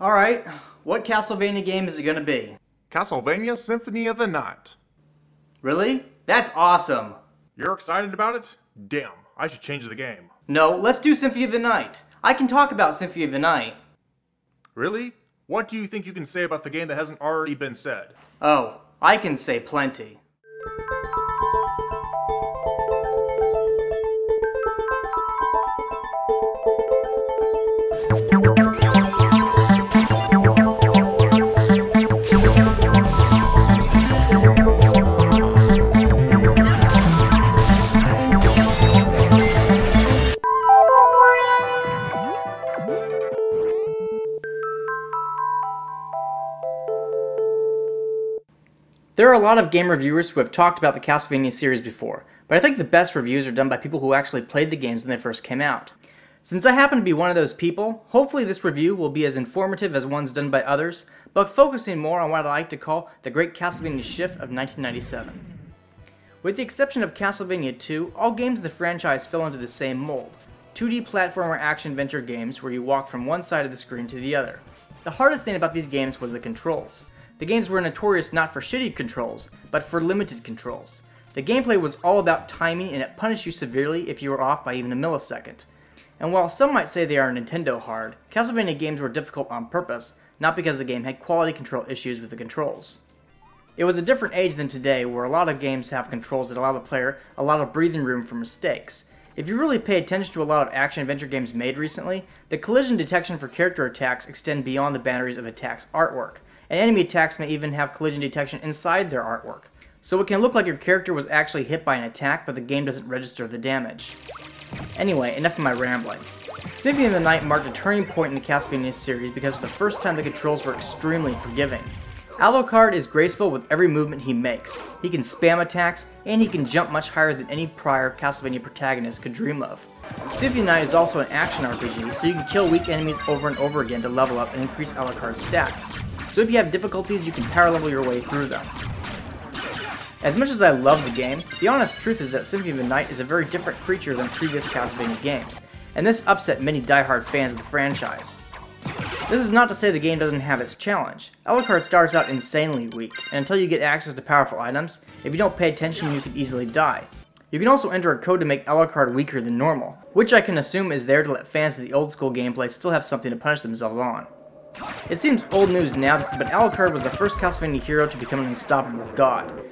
Alright, what Castlevania game is it gonna be? Castlevania Symphony of the Night. Really? That's awesome! You're excited about it? Damn, I should change the game. No, let's do Symphony of the Night. I can talk about Symphony of the Night. Really? What do you think you can say about the game that hasn't already been said? Oh, I can say plenty. There are a lot of game reviewers who have talked about the Castlevania series before, but I think the best reviews are done by people who actually played the games when they first came out. Since I happen to be one of those people, hopefully this review will be as informative as ones done by others, but focusing more on what I like to call the Great Castlevania Shift of 1997. With the exception of Castlevania 2, all games in the franchise fell into the same mold. 2D platformer action-adventure games where you walk from one side of the screen to the other. The hardest thing about these games was the controls. The games were notorious not for shitty controls, but for limited controls. The gameplay was all about timing and it punished you severely if you were off by even a millisecond. And while some might say they are Nintendo hard, Castlevania games were difficult on purpose, not because the game had quality control issues with the controls. It was a different age than today where a lot of games have controls that allow the player a lot of breathing room for mistakes. If you really pay attention to a lot of action-adventure games made recently, the collision detection for character attacks extend beyond the boundaries of attacks artwork. And enemy attacks may even have collision detection inside their artwork. So it can look like your character was actually hit by an attack, but the game doesn't register the damage. Anyway, enough of my rambling. Symphony of the Night marked a turning point in the Castlevania series because for the first time the controls were extremely forgiving. Alucard is graceful with every movement he makes. He can spam attacks, and he can jump much higher than any prior Castlevania protagonist could dream of. Symphony of the Night is also an action RPG, so you can kill weak enemies over and over again to level up and increase Alucard's stats. So if you have difficulties, you can power level your way through them. As much as I love the game, the honest truth is that Symphony of the Night is a very different creature than previous Castlevania games, and this upset many die-hard fans of the franchise. This is not to say the game doesn't have its challenge. Alucard starts out insanely weak, and until you get access to powerful items, if you don't pay attention you can easily die. You can also enter a code to make Alucard weaker than normal, which I can assume is there to let fans of the old school gameplay still have something to punish themselves on. It seems old news now, but Alucard was the first Castlevania hero to become an unstoppable god.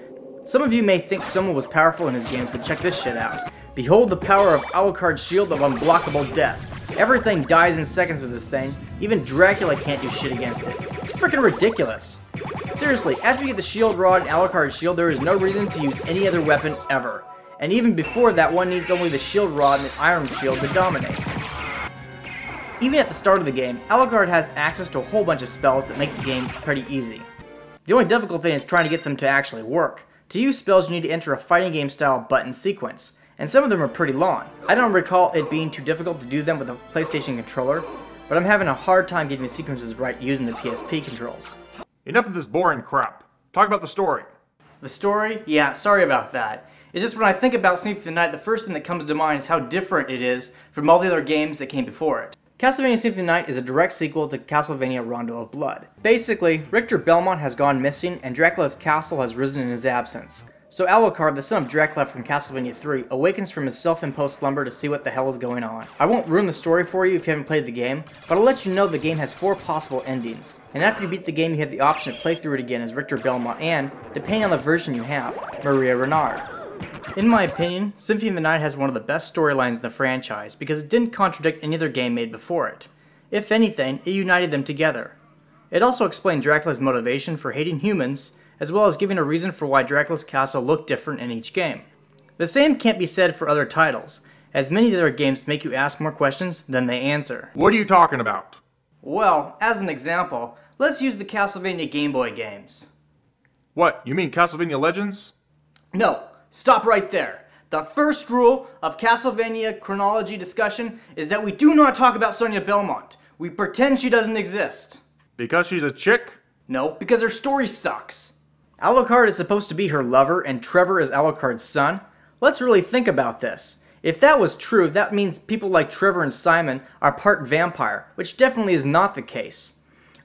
Some of you may think someone was powerful in his games, but check this shit out. Behold the power of Alucard's shield of unblockable death. Everything dies in seconds with this thing. Even Dracula can't do shit against it. It's freaking ridiculous. Seriously, after you get the shield rod and Alucard's shield, there is no reason to use any other weapon ever. And even before that, one needs only the shield rod and the iron shield to dominate. Even at the start of the game, Alucard has access to a whole bunch of spells that make the game pretty easy. The only difficult thing is trying to get them to actually work. To use spells you need to enter a fighting game style button sequence, and some of them are pretty long. I don't recall it being too difficult to do them with a PlayStation controller, but I'm having a hard time getting the sequences right using the PSP controls. Enough of this boring crap. Talk about the story. The story? Yeah, sorry about that. It's just when I think about Symphony of the Night, the first thing that comes to mind is how different it is from all the other games that came before it. Castlevania Symphony of the Night is a direct sequel to Castlevania Rondo of Blood. Basically, Richter Belmont has gone missing and Dracula's castle has risen in his absence. So Alucard, the son of Dracula from Castlevania 3, awakens from his self-imposed slumber to see what the hell is going on. I won't ruin the story for you if you haven't played the game, but I'll let you know the game has 4 possible endings. And after you beat the game, you have the option to play through it again as Richter Belmont and, depending on the version you have, Maria Renard. In my opinion, Symphony of the Night has one of the best storylines in the franchise because it didn't contradict any other game made before it. If anything, it united them together. It also explained Dracula's motivation for hating humans, as well as giving a reason for why Dracula's castle looked different in each game. The same can't be said for other titles, as many of their games make you ask more questions than they answer. What are you talking about? Well, as an example, let's use the Castlevania Game Boy games. What, you mean Castlevania Legends? No. Stop right there. The first rule of Castlevania chronology discussion is that we do not talk about Sonia Belmont. We pretend she doesn't exist. Because she's a chick? No, because her story sucks. Alucard is supposed to be her lover and Trevor is Alucard's son. Let's really think about this. If that was true, that means people like Trevor and Simon are part vampire, which definitely is not the case.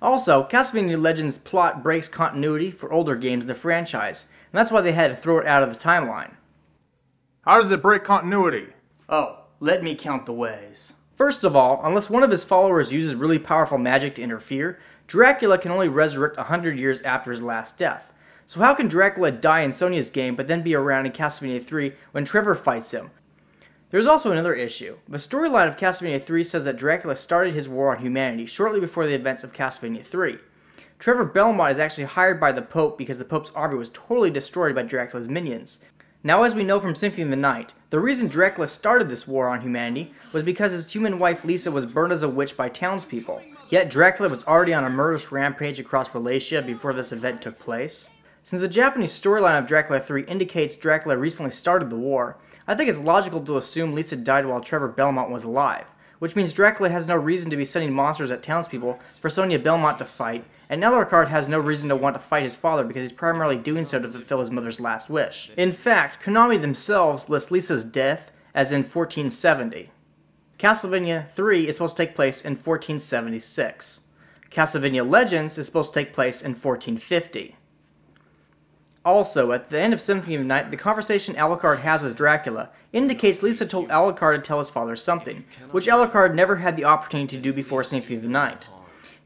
Also, Castlevania Legends' plot breaks continuity for older games in the franchise, and that's why they had to throw it out of the timeline. How does it break continuity? Oh, let me count the ways. First of all, unless one of his followers uses really powerful magic to interfere, Dracula can only resurrect 100 years after his last death. So how can Dracula die in Sonia's game but then be around in Castlevania 3 when Trevor fights him? There's also another issue. The storyline of Castlevania 3 says that Dracula started his war on humanity shortly before the events of Castlevania 3. Trevor Belmont is actually hired by the Pope because the Pope's army was totally destroyed by Dracula's minions. Now, as we know from Symphony of the Night, the reason Dracula started this war on humanity was because his human wife Lisa was burned as a witch by townspeople. Yet Dracula was already on a murderous rampage across Wallachia before this event took place. Since the Japanese storyline of Dracula 3 indicates Dracula recently started the war, I think it's logical to assume Lisa died while Trevor Belmont was alive, which means Dracula has no reason to be sending monsters at townspeople for Sonia Belmont to fight, and Alucard has no reason to want to fight his father because he's primarily doing so to fulfill his mother's last wish. In fact, Konami themselves list Lisa's death as in 1470. Castlevania 3 is supposed to take place in 1476. Castlevania Legends is supposed to take place in 1450. Also, at the end of Symphony of the Night, the conversation Alucard has with Dracula indicates Lisa told Alucard to tell his father something, which Alucard never had the opportunity to do before Symphony of the Night.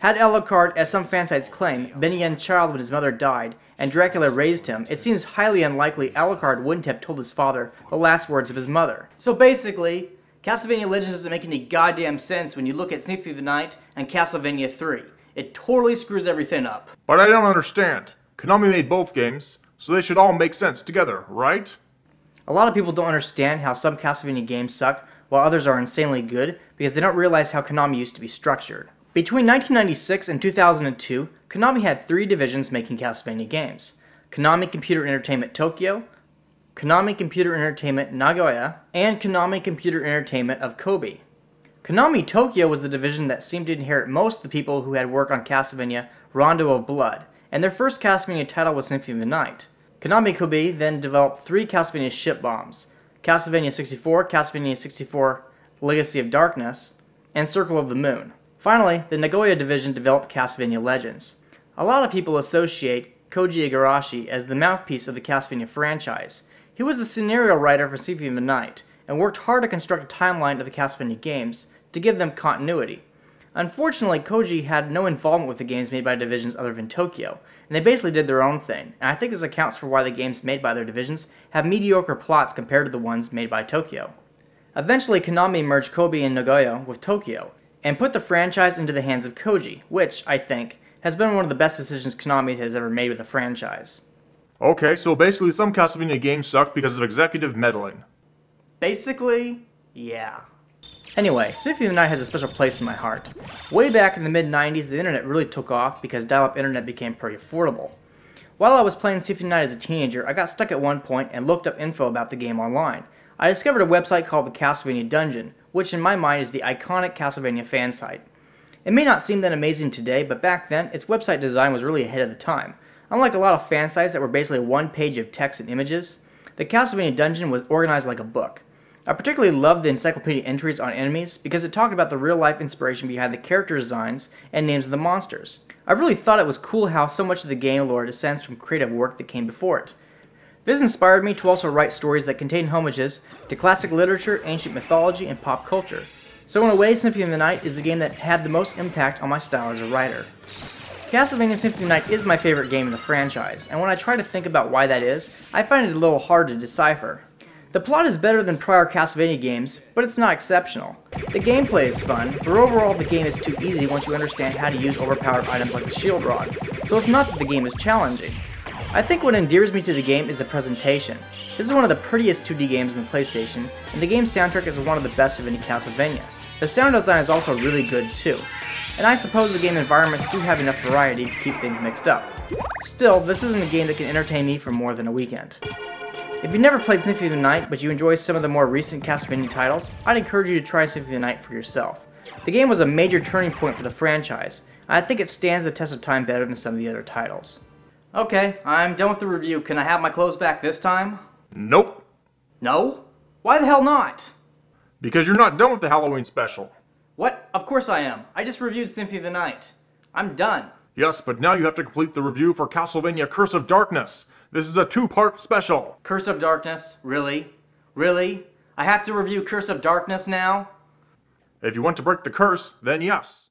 Had Alucard, as some fansites claim, been a young child when his mother died, and Dracula raised him, it seems highly unlikely Alucard wouldn't have told his father the last words of his mother. So basically, Castlevania Legends doesn't make any goddamn sense when you look at Symphony of the Night and Castlevania 3. It totally screws everything up. But I don't understand. Konami made both games, so they should all make sense together, right? A lot of people don't understand how some Castlevania games suck while others are insanely good because they don't realize how Konami used to be structured. Between 1996 and 2002, Konami had 3 divisions making Castlevania games: Konami Computer Entertainment Tokyo, Konami Computer Entertainment Nagoya, and Konami Computer Entertainment of Kobe. Konami Tokyo was the division that seemed to inherit most of the people who had worked on Castlevania Rondo of Blood, and their first Castlevania title was Symphony of the Night. Konami Kobe then developed 3 Castlevania ship bombs: Castlevania 64, Castlevania 64 Legacy of Darkness, and Circle of the Moon. Finally, the Nagoya division developed Castlevania Legends. A lot of people associate Koji Igarashi as the mouthpiece of the Castlevania franchise. He was the scenario writer for Symphony of the Night, and worked hard to construct a timeline of the Castlevania games to give them continuity. Unfortunately, Koji had no involvement with the games made by divisions other than Tokyo, and they basically did their own thing, and I think this accounts for why the games made by their divisions have mediocre plots compared to the ones made by Tokyo. Eventually, Konami merged Kobe and Nagoya with Tokyo, and put the franchise into the hands of Koji, which, I think, has been one of the best decisions Konami has ever made with a franchise. Okay, so basically some Castlevania games suck because of executive meddling. Basically, yeah. Anyway, Symphony of the Night has a special place in my heart. Way back in the mid-90s, the internet really took off because dial-up internet became pretty affordable. While I was playing Symphony of the Night as a teenager, I got stuck at one point and looked up info about the game online. I discovered a website called the Castlevania Dungeon, which in my mind is the iconic Castlevania fan site. It may not seem that amazing today, but back then, its website design was really ahead of the time. Unlike a lot of fan sites that were basically one page of text and images, the Castlevania Dungeon was organized like a book. I particularly loved the encyclopedia entries on enemies because it talked about the real-life inspiration behind the character designs and names of the monsters. I really thought it was cool how so much of the game lore descends from creative work that came before it. This inspired me to also write stories that contain homages to classic literature, ancient mythology, and pop culture. So in a way, Symphony of the Night is the game that had the most impact on my style as a writer. Castlevania Symphony of the Night is my favorite game in the franchise, and when I try to think about why that is, I find it a little hard to decipher. The plot is better than prior Castlevania games, but it's not exceptional. The gameplay is fun, but overall the game is too easy once you understand how to use overpowered items like the shield rod, so it's not that the game is challenging. I think what endears me to the game is the presentation. This is one of the prettiest 2D games in the PlayStation, and the game's soundtrack is one of the best of any Castlevania. The sound design is also really good too, and I suppose the game environments do have enough variety to keep things mixed up. Still, this isn't a game that can entertain me for more than a weekend. If you've never played Symphony of the Night, but you enjoy some of the more recent Castlevania titles, I'd encourage you to try Symphony of the Night for yourself. The game was a major turning point for the franchise, and I think it stands the test of time better than some of the other titles. Okay, I'm done with the review. Can I have my clothes back this time? Nope. No? Why the hell not? Because you're not done with the Halloween special. What? Of course I am. I just reviewed Symphony of the Night. I'm done. Yes, but now you have to complete the review for Castlevania Curse of Darkness. This is a 2-part special. Curse of Darkness? Really? Really? I have to review Curse of Darkness now? If you want to break the curse, then yes.